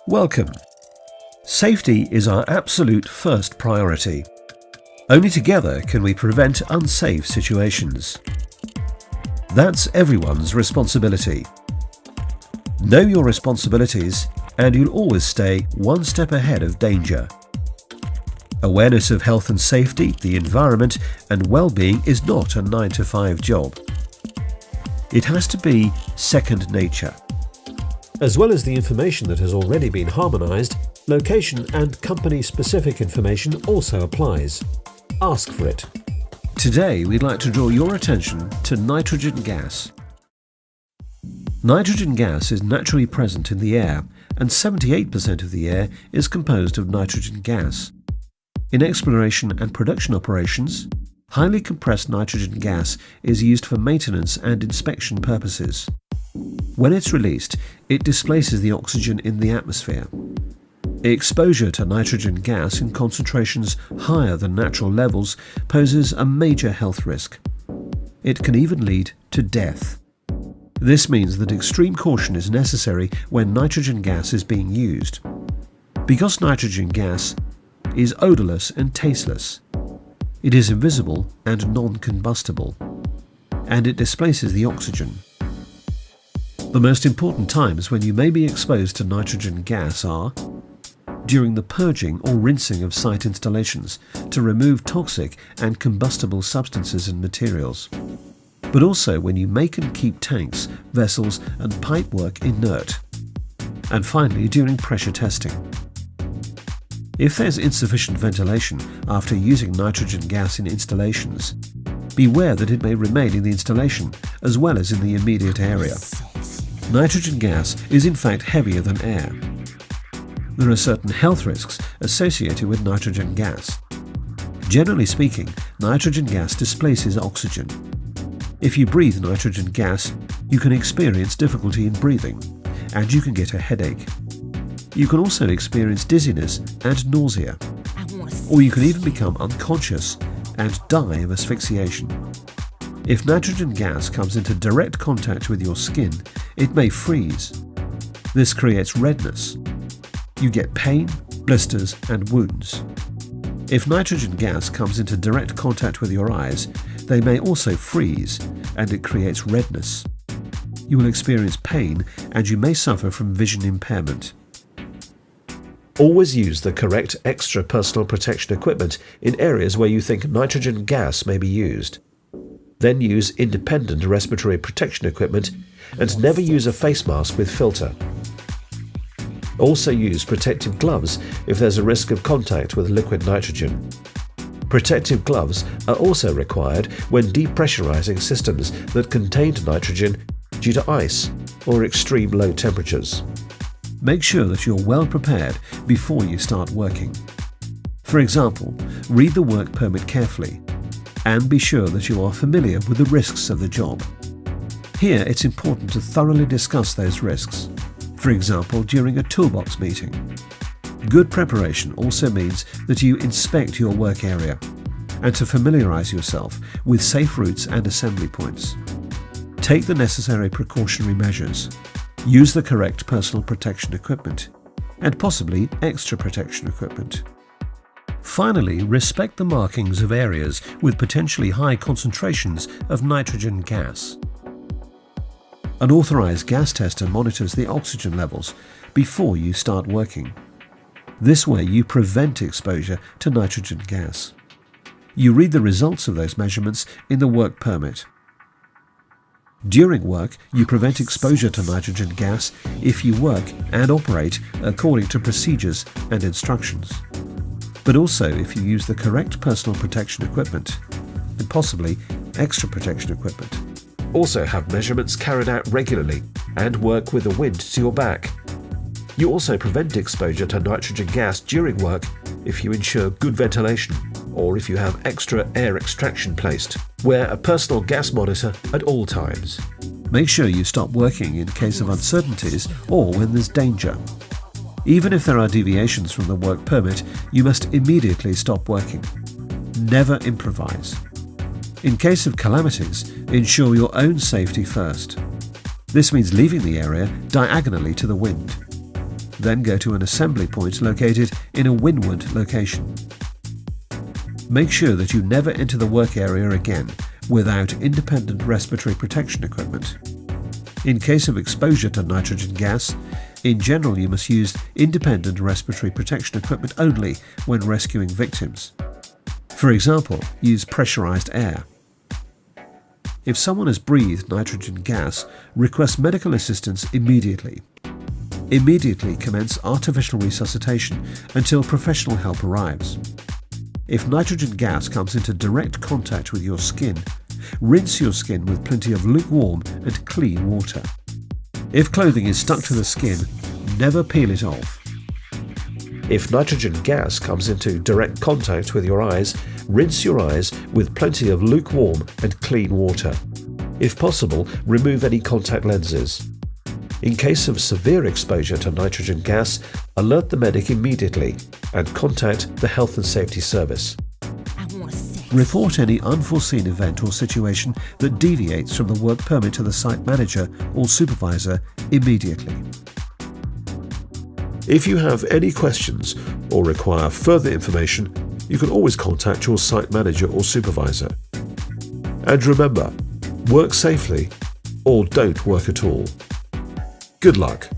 Welcome. Safety is our absolute first priority. Only together can we prevent unsafe situations. That's everyone's responsibility. Know your responsibilities and you'll always stay one step ahead of danger. Awareness of health and safety, the environment and well-being is not a 9-to-5 job. It has to be second nature. As well as the information that has already been harmonized, location and company-specific information also applies. Ask for it. Today we'd like to draw your attention to nitrogen gas. Nitrogen gas is naturally present in the air, and 78% of the air is composed of nitrogen gas. In exploration and production operations, highly compressed nitrogen gas is used for maintenance and inspection purposes. When it's released, it displaces the oxygen in the atmosphere. Exposure to nitrogen gas in concentrations higher than natural levels poses a major health risk. It can even lead to death. This means that extreme caution is necessary when nitrogen gas is being used. Because nitrogen gas is odorless and tasteless, it is invisible and non-combustible, and it displaces the oxygen. The most important times when you may be exposed to nitrogen gas are during the purging or rinsing of site installations to remove toxic and combustible substances and materials, but also when you make and keep tanks, vessels and pipework inert, and finally during pressure testing. If there's insufficient ventilation after using nitrogen gas in installations, beware that it may remain in the installation as well as in the immediate area. Nitrogen gas is in fact heavier than air. There are certain health risks associated with nitrogen gas. Generally speaking, nitrogen gas displaces oxygen. If you breathe nitrogen gas, you can experience difficulty in breathing, and you can get a headache. You can also experience dizziness and nausea, or you can even become unconscious and die of asphyxiation. If nitrogen gas comes into direct contact with your skin, it may freeze. This creates redness. You get pain, blisters and wounds. If nitrogen gas comes into direct contact with your eyes, they may also freeze and it creates redness. You will experience pain and you may suffer from vision impairment. Always use the correct extra personal protection equipment in areas where you think nitrogen gas may be used. Then use independent respiratory protection equipment and never use a face mask with filter. Also use protective gloves if there's a risk of contact with liquid nitrogen. Protective gloves are also required when depressurizing systems that contained nitrogen due to ice or extreme low temperatures. Make sure that you're well prepared before you start working. For example, read the work permit carefully and be sure that you are familiar with the risks of the job. Here it's important to thoroughly discuss those risks, for example during a toolbox meeting. Good preparation also means that you inspect your work area and to familiarize yourself with safe routes and assembly points. Take the necessary precautionary measures. Use the correct personal protection equipment and possibly extra protection equipment. Finally, respect the markings of areas with potentially high concentrations of nitrogen gas. An authorized gas tester monitors the oxygen levels before you start working. This way you prevent exposure to nitrogen gas. You read the results of those measurements in the work permit. During work, you prevent exposure to nitrogen gas if you work and operate according to procedures and instructions. But also if you use the correct personal protection equipment and possibly extra protection equipment. Also have measurements carried out regularly and work with the wind to your back. You also prevent exposure to nitrogen gas during work if you ensure good ventilation or if you have extra air extraction placed. Wear a personal gas monitor at all times. Make sure you stop working in case of uncertainties or when there's danger. Even if there are deviations from the work permit, you must immediately stop working. Never improvise. In case of calamities, ensure your own safety first. This means leaving the area diagonally to the wind. Then go to an assembly point located in a windward location. Make sure that you never enter the work area again without independent respiratory protection equipment. In case of exposure to nitrogen gas, in general you must use independent respiratory protection equipment only when rescuing victims. For example, use pressurized air. If someone has breathed nitrogen gas, request medical assistance immediately. Immediately commence artificial resuscitation until professional help arrives. If nitrogen gas comes into direct contact with your skin, rinse your skin with plenty of lukewarm and clean water. If clothing is stuck to the skin, never peel it off. If nitrogen gas comes into direct contact with your eyes, rinse your eyes with plenty of lukewarm and clean water. If possible, remove any contact lenses. In case of severe exposure to nitrogen gas, alert the medic immediately and contact the Health and Safety Service. Report any unforeseen event or situation that deviates from the work permit to the site manager or supervisor immediately. If you have any questions or require further information, you can always contact your site manager or supervisor. And remember, work safely or don't work at all. Good luck.